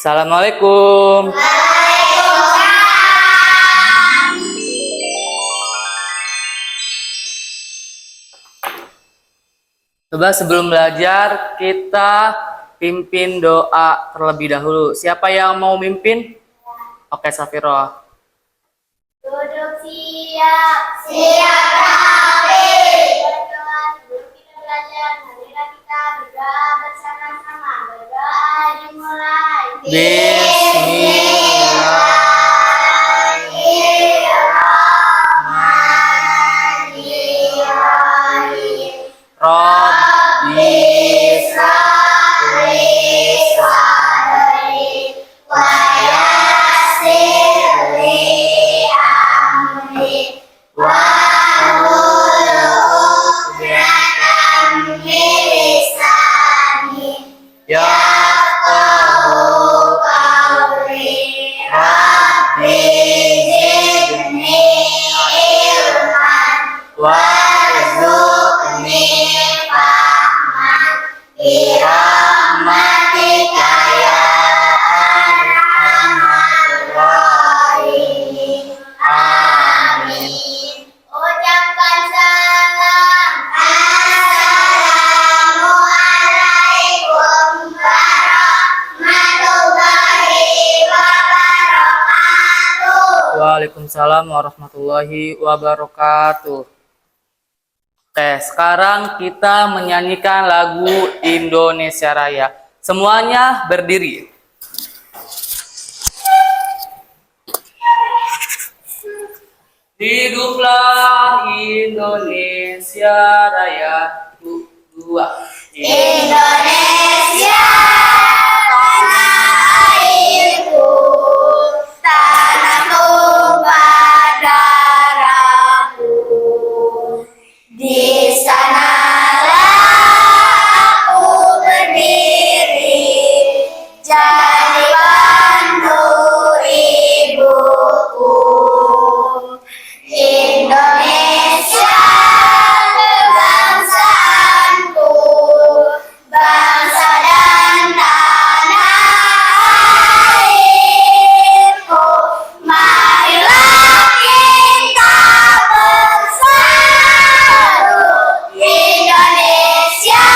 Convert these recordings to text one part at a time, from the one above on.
Assalamualaikum. Coba sebelum belajar kita pimpin doa terlebih dahulu. Siapa yang mau mimpin? Oke, Safiro. Duduk siap. Siap Rafi. Berdoa sebelum kita belajar. Marilah kita berdoa bersama-sama. Berdoa dimulai. Bismillahirrahmanirrahim. Rabbi shrah sadri wa yassir li amri wahlul 'uqdatam min lisani yafqahu qawli. Rabbi zidni ilman warzuqni fahman birahmatika ya arhamar rahimin. Amin. Ucapkan salam. Assalamualaikum warahmatullahi wabarakatuh. Waalaikumsalam warahmatullahi wabarakatuh. Oke, sekarang kita menyanyikan lagu Indonesia Raya. Semuanya berdiri. Hiduplah Indonesia Raya. Dua. Indonesia tanah airku, tanah tumpah darahku. Di sanalah aku berdiri, jadi pandu ibuku. Indonesia kebangsaanku, bangsa dan tanah airku. Marilah kita bersatu, Indonesia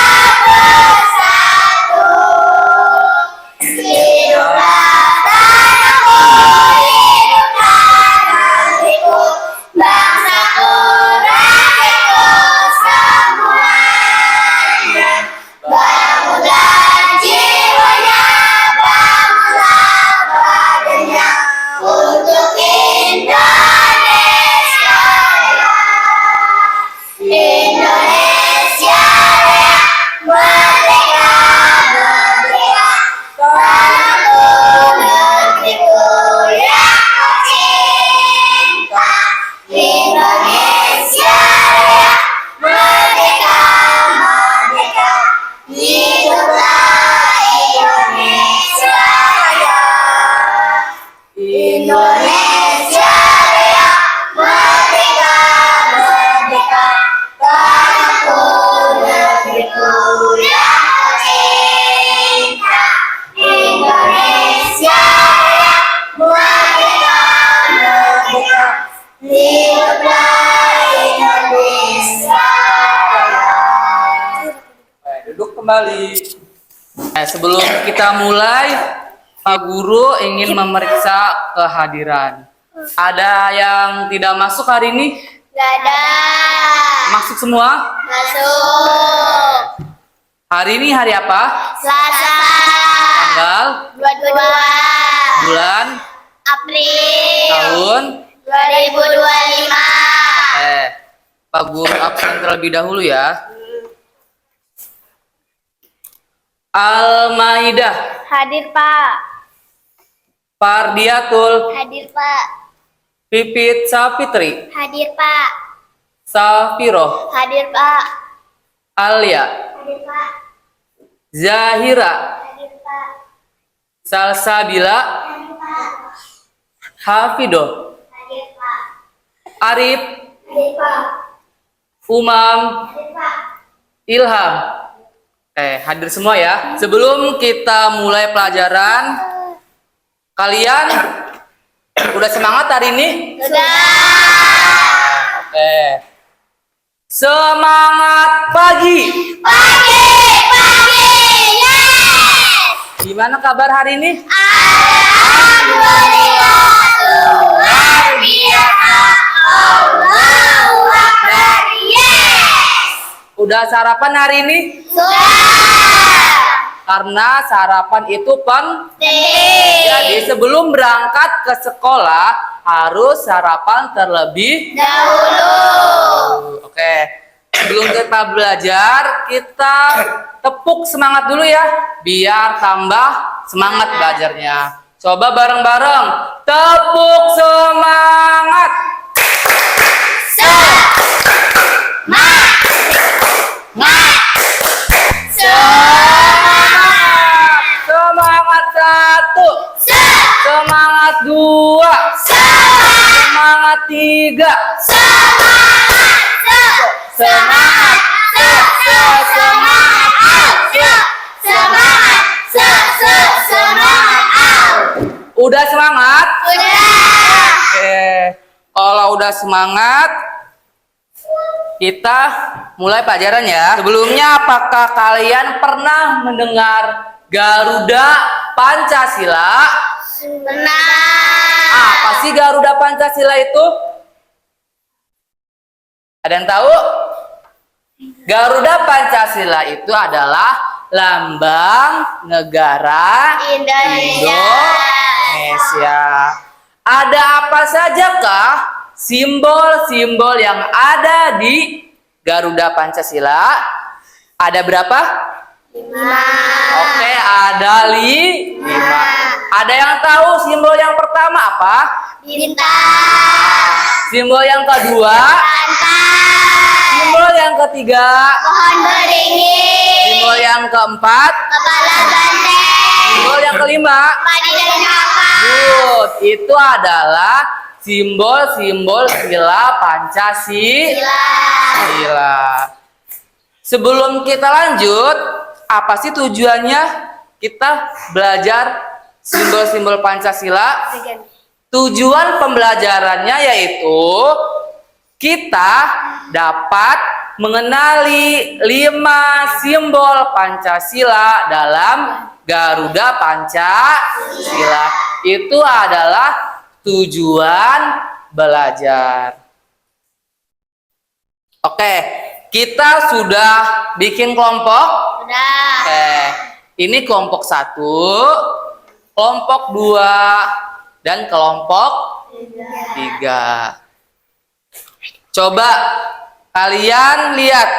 bersatu. Hiduplah tanahku, hiduplah negeriku, bangsaku, rakyatku semuanya. Bangunlah jiwanya, bangunlah badannya untuk Indonesia Raya. Indonesia Raya, merdeka, merdeka, tanahku, negeriku yang kucinta. Indonesia Raya, merdeka, merdeka, hiduplah Indonesia Raya. Indonesia Raya, merdeka, merdeka, tanahku, negeriku yang kucinta. Indonesia Raya, merdeka, merdeka, hiduplah Indonesia Raya. Duduk kembali. Sebelum kita mulai, Pak Guru ingin memeriksa kehadiran. Ada yang tidak masuk hari ini? Gak ada. Masuk semua? Masuk. Hari ini hari apa? Selasa. Tanggal, 22 bulan, April tahun. 2025. Pak Guru absen terlebih dahulu ya. Al-Maidah, Hadir Pak. Fardiatul, Hadir Pak. Pipit Sapitri, Hadir Pak. Safiro, Hadir Pak. Alia, Hadir Pak. Zahira, Hadir Pak. Salsabila, Hadir Pak. Hafido, Hadir Pak. Arif, Hadir Pak. Umam, Hadir Pak. Ilham. Hadir semua ya. Sebelum kita mulai pelajaran, Kalian udah semangat hari ini? Sudah. Oke. Semangat pagi. Pagi, yes. Gimana kabar hari ini? Alhamdulillah, luar biasa. Allahu Akbar, yes. Udah sarapan hari ini? Sudah. Karena sarapan itu penting. Jadi, Jadi sebelum berangkat ke sekolah harus sarapan terlebih dahulu. Oke. Sebelum kita belajar, kita tepuk semangat dulu ya, biar tambah semangat belajarnya. Coba bareng-bareng, tepuk semangat. Semangat satu, semangat dua, semangat tiga, semangat, udah semangat? Oke, kalau udah semangat, kita mulai pelajaran ya. Sebelumnya, apakah kalian pernah mendengar Garuda Pancasila? Apa sih Garuda Pancasila itu? Ada yang tahu? Garuda Pancasila itu adalah lambang negara Indonesia. Ada apa sajakah simbol-simbol yang ada di Garuda Pancasila? Ada berapa? 5. Oke, ada 5. Ada yang tahu simbol yang pertama apa? Bintang. Simbol yang kedua? Simbol yang ketiga? Pohon beringin. Simbol yang keempat? Kepala banteng. Simbol yang kelima? Padi dan kapas. Good. Itu adalah simbol-simbol sila Pancasila. Sebelum kita lanjut, apa sih tujuannya kita belajar simbol-simbol Pancasila? Tujuan pembelajarannya yaitu kita dapat mengenali 5 simbol Pancasila dalam Garuda Pancasila. Itu adalah tujuan belajar. Oke, kita sudah bikin kelompok. Sudah. Oke, ini kelompok 1, kelompok 2, dan kelompok 3. Coba kalian lihat,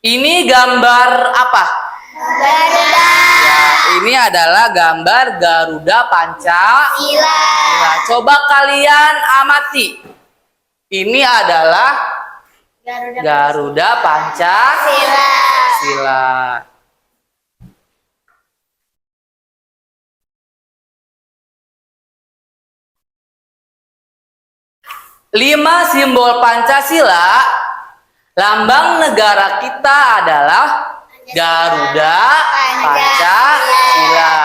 ini gambar apa? Garuda. Ya, ini adalah gambar Garuda Pancasila. Coba kalian amati. Ini adalah Garuda Pancasila. Lima simbol Pancasila, lambang negara kita adalah Garuda Pancasila.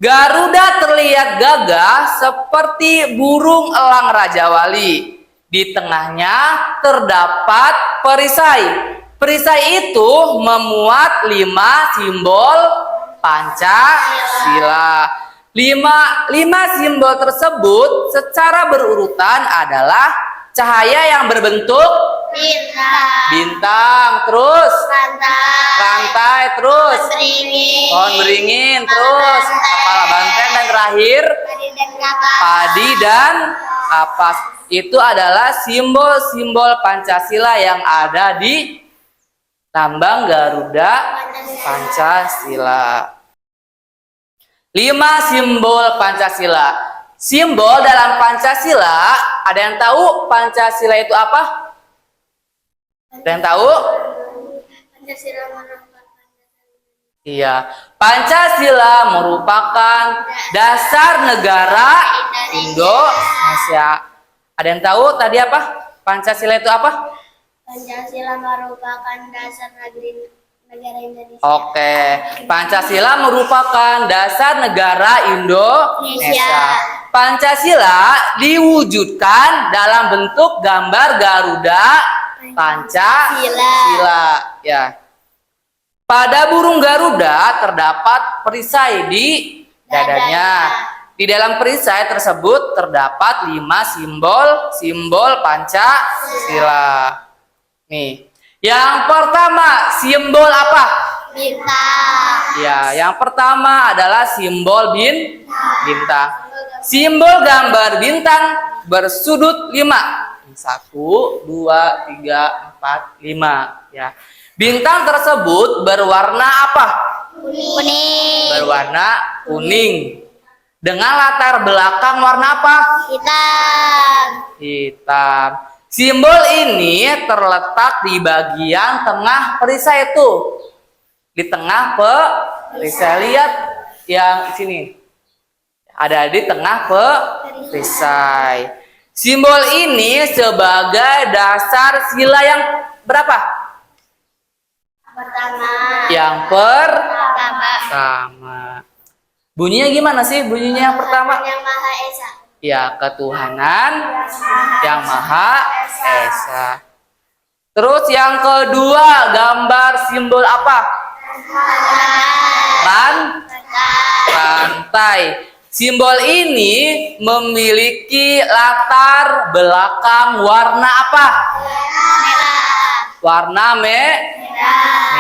Garuda terlihat gagah seperti burung elang Raja Wali. Di tengahnya terdapat perisai. Perisai itu memuat 5 simbol Pancasila. Lima simbol tersebut secara berurutan adalah cahaya yang berbentuk bintang, terus rantai, terus pohon beringin, terus kepala banteng, dan terakhir padi dan kapas. Itu adalah simbol-simbol Pancasila yang ada di lambang Garuda Pancasila. 5 simbol Pancasila. Simbol dalam Pancasila, ada yang tahu Pancasila itu apa? Ada yang tahu? Iya, Pancasila merupakan dasar negara Indonesia. Ada yang tahu tadi apa? Pancasila itu apa? Pancasila merupakan dasar negeri Negara Indonesia. Oke, Pancasila merupakan dasar negara Indonesia. Pancasila diwujudkan dalam bentuk gambar Garuda Pancasila. Ya. Pada burung Garuda terdapat perisai di dadanya. Di dalam perisai tersebut terdapat 5 simbol Pancasila. Nih, yang pertama simbol apa? Bintang. Ya, yang pertama adalah simbol bintang. Simbol gambar bintang bersudut 5. 1, 2, 3, 4, 5. Ya. Bintang tersebut berwarna apa? Kuning. Berwarna kuning. Dengan latar belakang warna apa? Hitam. Hitam. Simbol ini terletak di bagian tengah perisai itu. Di tengah perisai, lihat yang sini. Ada di tengah perisai. Simbol ini sebagai dasar sila yang berapa? Pertama. Yang pertama. Bunyinya gimana sih? Bunyinya yang pertama? Yang Maha Esa. Ya, ketuhanan yang Maha Esa. Terus yang kedua, gambar simbol apa? Rantai. Simbol ini memiliki latar belakang warna apa? Warna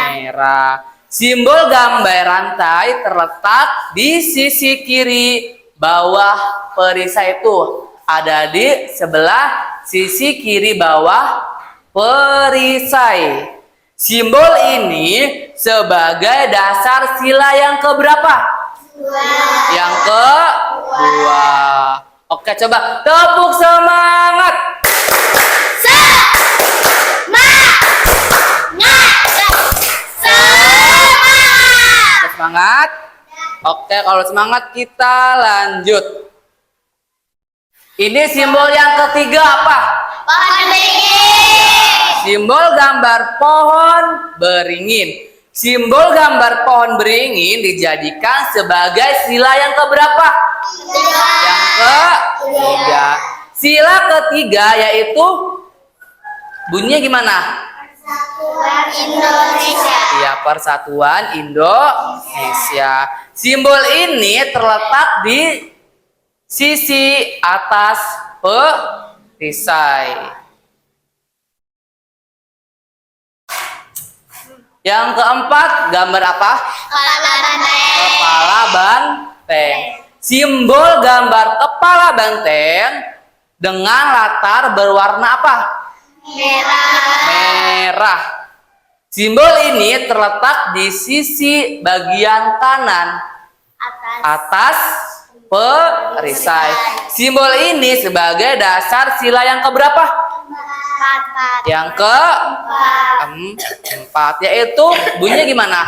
merah. Simbol gambar rantai terletak di sisi kiri bawah perisai itu. Ada di sebelah sisi kiri bawah perisai. Simbol ini sebagai dasar sila yang keberapa? Yang kedua. Oke, coba tepuk semangat. Semangat. Oke, kalau semangat kita lanjut. Ini simbol yang ketiga apa? Pohon beringin. Simbol gambar pohon beringin. Simbol gambar pohon beringin dijadikan sebagai sila yang keberapa? Yang ketiga. Sila ketiga yaitu bunyinya gimana? Persatuan Indonesia. Ya, Persatuan Indonesia. Simbol ini terletak di sisi atas perisai. Yang keempat, gambar apa? Kepala banteng. Kepala banteng. Simbol gambar kepala banteng dengan latar berwarna apa? Merah. Simbol ini terletak di sisi bagian kanan atas perisai. Simbol ini sebagai dasar sila yang keberapa? Yang keempat, yaitu bunyinya gimana?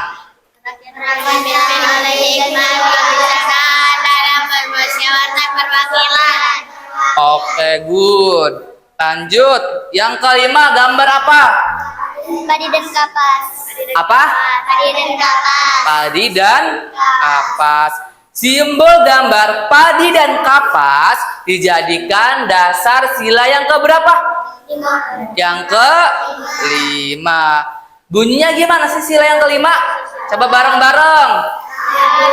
Memimpin oleh hikmah kebijaksanaan dalam bermusyawarah perwakilan. Oke, good. Lanjut. Yang kelima, gambar apa? Padi dan kapas. Apa? Padi dan kapas. Padi dan kapas. Simbol gambar padi dan kapas dijadikan dasar sila yang keberapa? Yang kelima. Bunyinya gimana sih sila yang kelima? Coba bareng-bareng.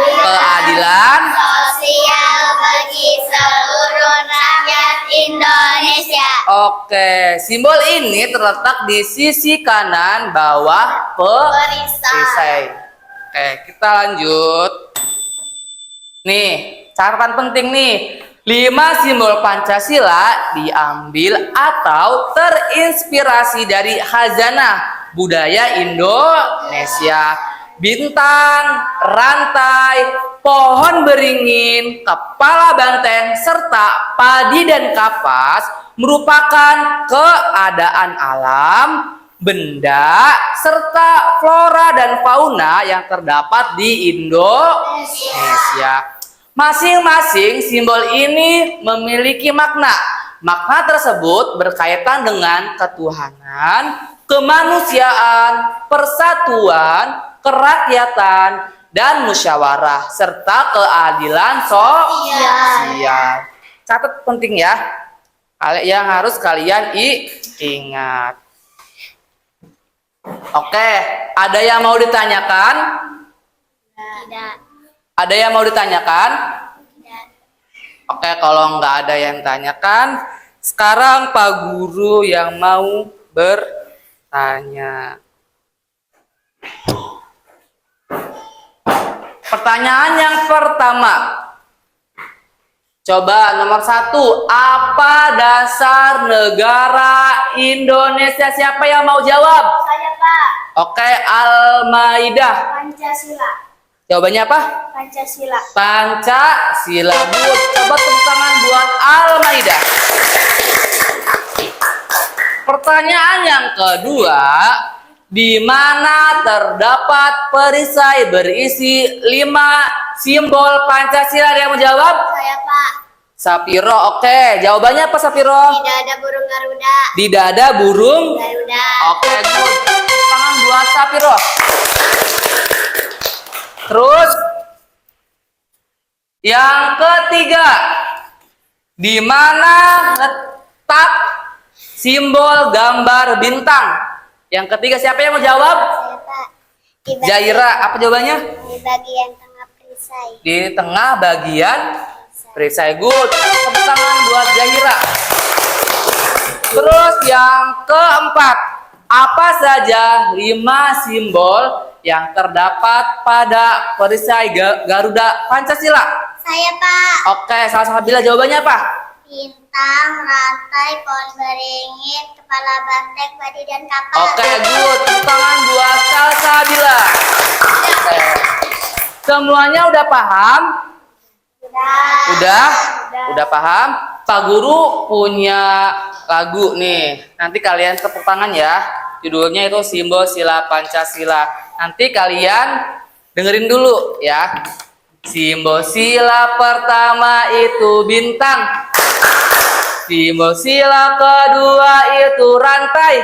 Keadilan Sosial bagi seluruh rakyat Indonesia. Oke, simbol ini terletak di sisi kanan bawah perisai. Oke, kita lanjut. Nih, catatan penting nih. 5 simbol Pancasila diambil atau terinspirasi dari khazanah budaya Indonesia. Bintang, rantai, pohon beringin, kepala banteng, serta padi dan kapas merupakan keadaan alam, benda, serta flora dan fauna yang terdapat di Indonesia. Masing-masing simbol ini memiliki makna. makna tersebut berkaitan dengan ketuhanan, kemanusiaan, persatuan, kerakyatan, dan musyawarah serta keadilan sosial. Catat penting ya, yang harus kalian ingat. Oke, ada yang mau ditanyakan? Tidak. Ada yang mau ditanyakan? Tidak. Oke, kalau nggak ada yang tanyakan, sekarang Pak Guru yang mau bertanya. Pertanyaan yang pertama. Coba nomor 1. Apa dasar negara Indonesia? Siapa yang mau jawab? Saya, Pak. Oke, Al-Maidah. Pancasila. Jawabannya apa? Pancasila. Pancasila. Good. Coba tepuk tangan buat Al-Maidah. Pertanyaan yang kedua, di mana terdapat perisai berisi 5 simbol Pancasila? Yang menjawab? Saya, Pak. Sapiro. Oke, jawabannya apa Sapiro? Tidak ada burung Garuda. Di dada burung. Garuda. Oke, good. Tepuk tangan buat Sapiro. Terus yang ketiga, di mana letak simbol gambar bintang? Yang ketiga siapa yang mau jawab? Saya, Pak. Jaira. Apa jawabannya? Di bagian tengah perisai. Di tengah bagian perisai. Good. Tepuk tangan buat Jaira. Terus yang keempat, apa saja 5 simbol yang terdapat pada perisai Garuda Pancasila? Saya, Pak. Oke, salah bila jawabannya apa? Bintang, rantai, pohon beringin, kepala banteng, padi, dan kapas. Oke, good. Tepuk tangan buat Salsabila. Oke. Semuanya udah paham? Udah. Udah paham? Pak Guru punya lagu nih. Nanti kalian tepuk tangan ya. Judulnya itu Simbol Sila Pancasila. Nanti kalian dengerin dulu ya. Simbol sila pertama itu bintang. Simbol sila kedua itu rantai.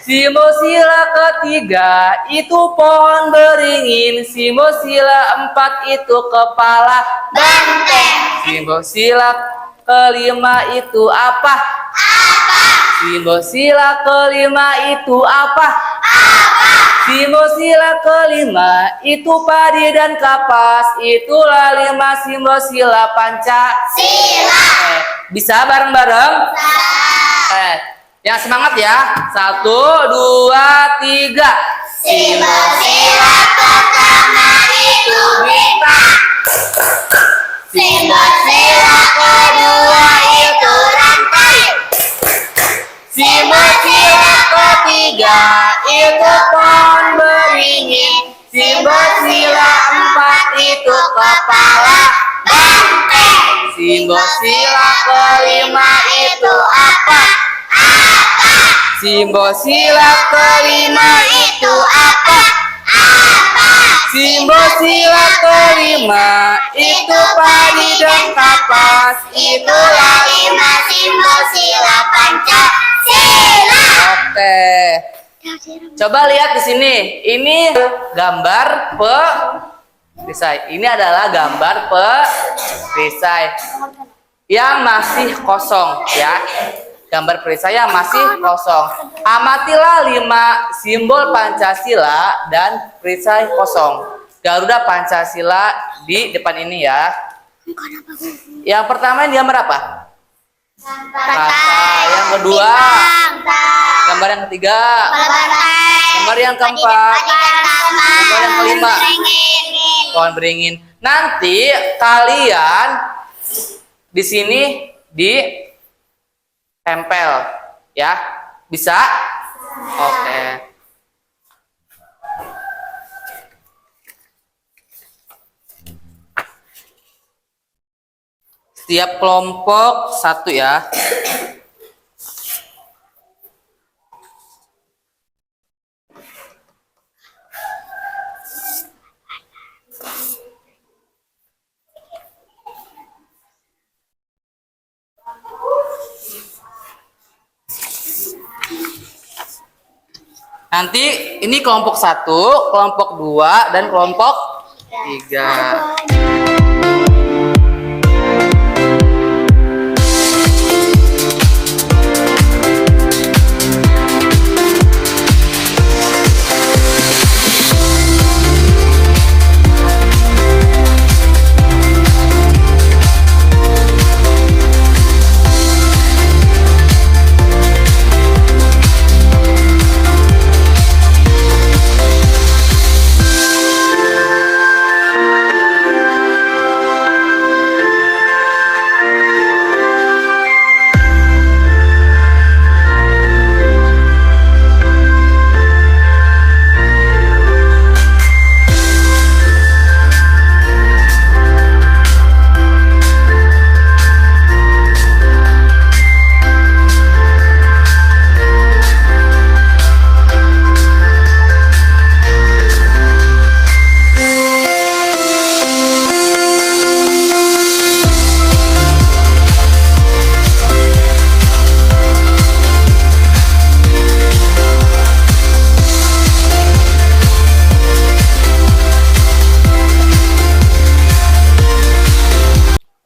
Simbol sila ketiga itu pohon beringin. Simbol sila 4 itu kepala banteng. Simbol sila kelima itu apa? Simbol sila kelima itu apa? Simbol sila kelima itu padi dan kapas. Itulah 5 simbol sila Pancasila. Bisa bareng-bareng? Yang semangat ya. 1, 2, 3. Simbol sila pertama itu bintang. Simbol sila kedua itu rantai. Simbol sila ketiga itu pohon beringin. Simbol sila 4 itu kepala banteng. Simbol sila kelima itu apa? Simbol sila kelima itu apa? Simbol sila kelima itu padi dan kapas. Itulah 5 simbol sila Pancasila. Oke. Coba lihat di sini. Ini gambar perisai. Ini adalah gambar perisai yang masih kosong ya. Gambar perisai yang masih kosong. Amatilah 5 simbol Pancasila dan perisai kosong. Garuda Pancasila di depan ini ya. Yang pertama ini gambar apa? Rantai. Yang kedua, gambar yang ketiga, gambar yang keempat, gambar yang kelima, pohon beringin. Nanti kalian di sini ditempel ya, bisa? Oke. Setiap kelompok 1 ya. Nanti ini kelompok 1, kelompok 2, dan kelompok 3.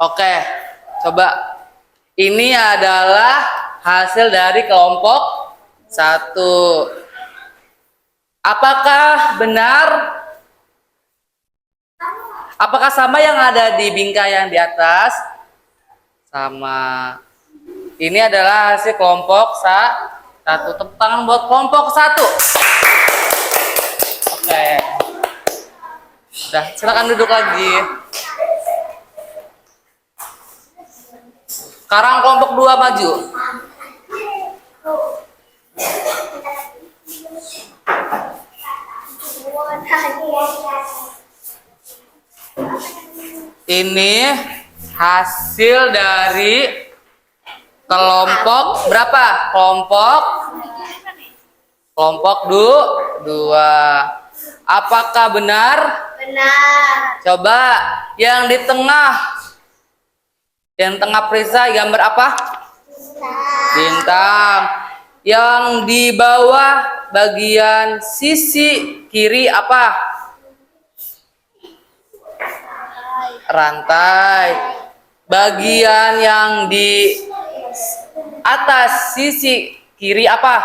Oke, coba. Ini adalah hasil dari kelompok 1. Apakah benar? Apakah sama yang ada di bingkai yang di atas? Sama. Ini adalah hasil kelompok 1. Tepuk tangan buat kelompok 1. Oke. Udah, silakan duduk lagi. Sekarang kelompok 2 maju. Ini hasil dari kelompok berapa? Kelompok 2. Apakah benar? Benar. Coba yang di tengah. Yang tengah perisai gambar apa? Bintang. Yang di bawah bagian sisi kiri apa? Rantai. Bagian yang di atas sisi kiri apa?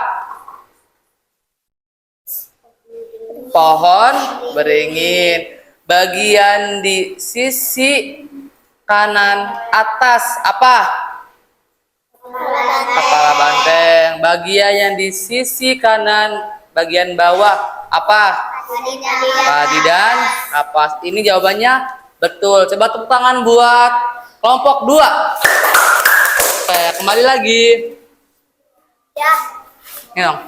Pohon beringin. Bagian di sisi kanan atas apa? Kepala banteng. Bagian yang di sisi kanan bagian bawah apa? Padi dan kapas. Ini jawabannya betul. Coba tepuk tangan buat kelompok 2. Oke, kembali lagi. Ya. Ini dong.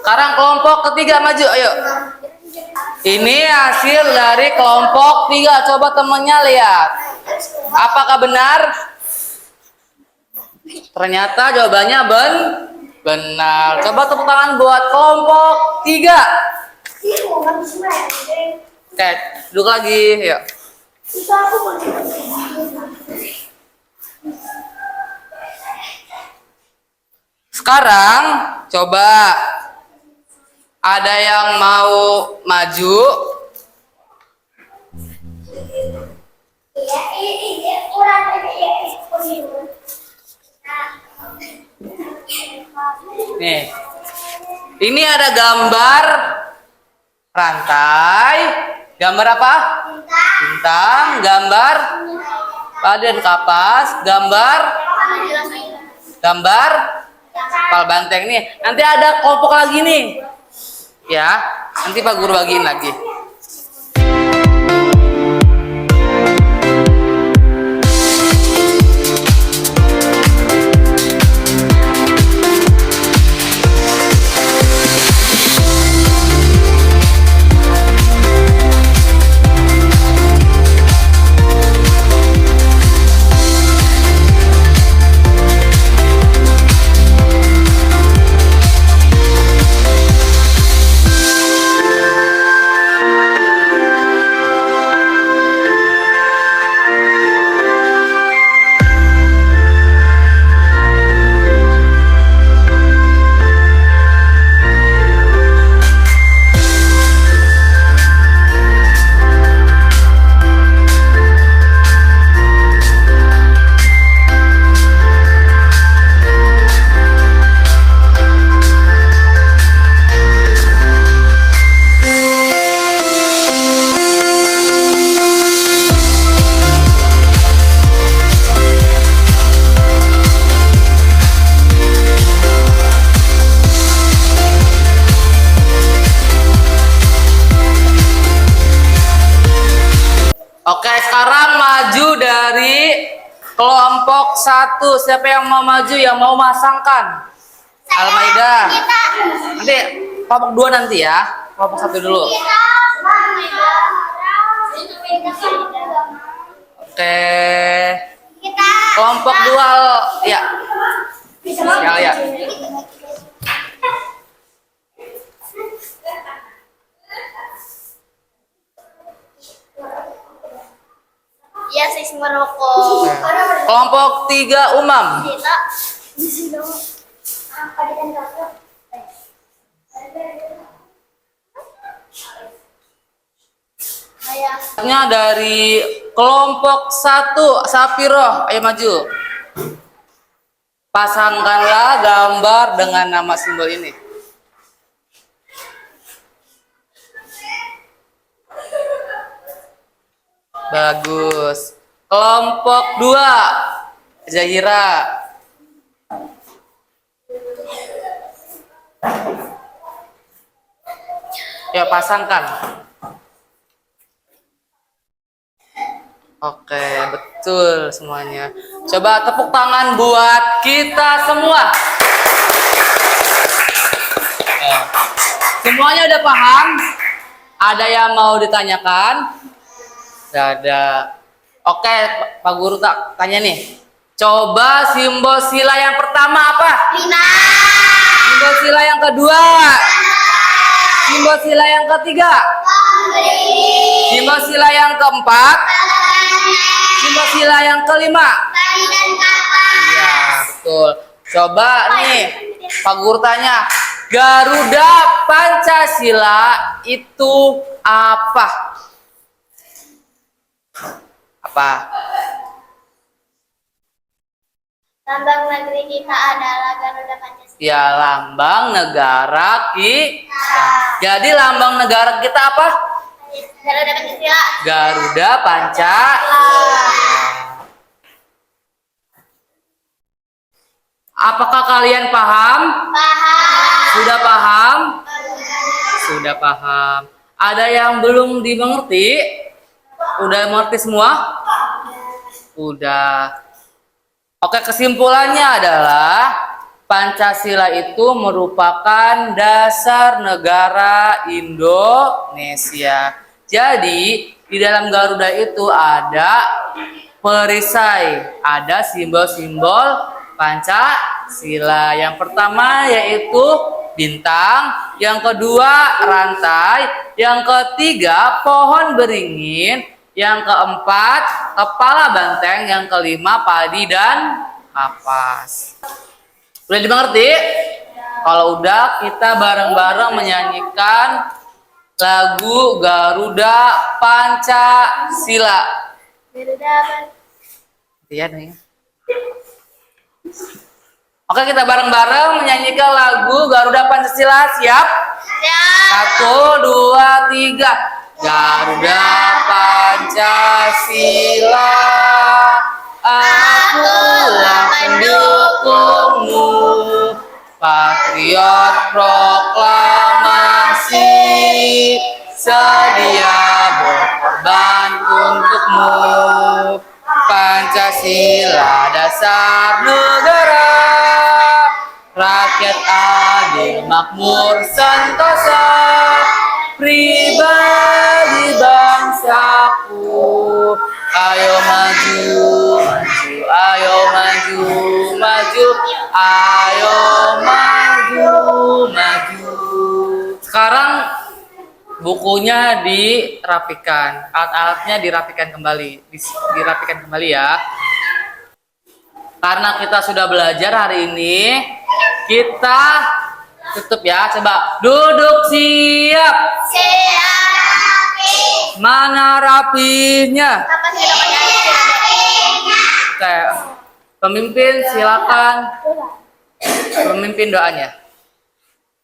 Sekarang kelompok ketiga maju, ayo. Ini hasil dari kelompok 3. Coba temennya lihat. Apakah benar? Ternyata jawabannya benar. Coba tepuk tangan buat kelompok 3. Oke, duduk lagi. Yuk. Sekarang coba ada yang mau maju? Nih, ini ada gambar rantai, gambar apa? Bintang, gambar badan kapas, gambar kepala banteng nih. Nanti ada kelompok lagi nih. Ya, nanti Pak Guru bagiin lagi. Oke, sekarang maju dari kelompok 1. Siapa yang mau maju, yang mau masangkan? Al-Maidah. Nanti kelompok 2 nanti ya. Kelompok 1 dulu. Oke. Kelompok 2 ya. Ya. Iya, saya merokok. Kelompok 3 Umam. Nya dari kelompok 1 Safiroh, ayo maju. Pasangkanlah gambar dengan nama simbol ini. Bagus. Kelompok 2 Zahira. Ya, pasangkan. Oke, betul semuanya. Coba tepuk tangan buat kita semua. Semuanya udah paham? Ada yang mau ditanyakan? Gak ada. Oke, Pak Guru tak tanya nih. Coba simbol sila yang pertama apa? Simbol sila yang kedua? Simbol sila yang ketiga? Simbol sila yang keempat? Simbol sila yang kelima? Iya, betul. Coba nih, Pak Guru tanya. Garuda Pancasila itu apa? Apa? Lambang negeri kita adalah Garuda Pancasila. Ya, lambang negara kita. Jadi lambang negara kita apa? Garuda Pancasila. Garuda Pancasila. Apakah kalian paham? Paham. Sudah paham? Sudah paham. Ada yang belum dimengerti? Udah mengerti semua? Udah. Oke, kesimpulannya adalah Pancasila itu merupakan dasar negara Indonesia. Jadi, di dalam Garuda itu ada perisai, ada simbol-simbol Pancasila. Yang pertama yaitu bintang, yang kedua rantai, yang ketiga pohon beringin, yang keempat kepala banteng, yang kelima padi dan kapas. Udah dimengerti? Kalau udah, kita bareng-bareng menyanyikan lagu Garuda Pancasila. Garuda Pancasila. Iya nih. Oke, kita bareng-bareng menyanyikan lagu Garuda Pancasila. Siap? Siap. 1, 2, 3. Garuda Pancasila, akulah pendukungmu, patriot proklamasi, sedia berkorban untukmu. Pancasila dasar negara, rakyat adil makmur sentosa, pribadi bangsaku. Ayo maju, maju, ayo maju, maju, ayo maju, maju. Sekarang bukunya dirapikan, alat-alatnya dirapikan kembali, dirapikan kembali ya. Karena kita sudah belajar hari ini, kita tutup ya. Coba duduk siap. Siap. Mana rapinya? Apa sih namanya? Oke, pemimpin silakan. Pemimpin doanya.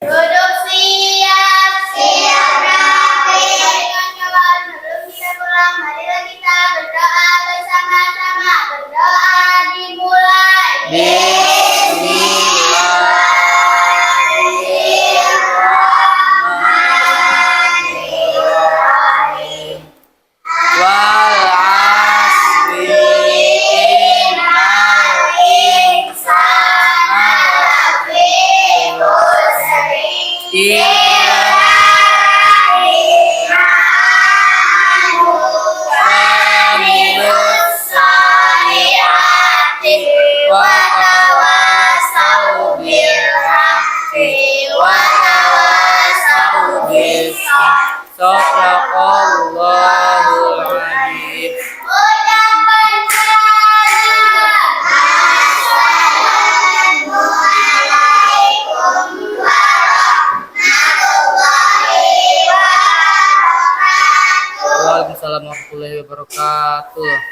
Duduk siap, siap rapi. Kawan-kawan, sebelum kita pulang, marilah kita berdoa bersama-sama. Berdoa dimulai. Bismillahirrahmanirrahim. Wal Shadaqallahul adzim. Ucapkan salam. Assalamualaikum warahmatullahi wabarakatuh. Waalaikumsalam warahmatullahi wabarakatuh.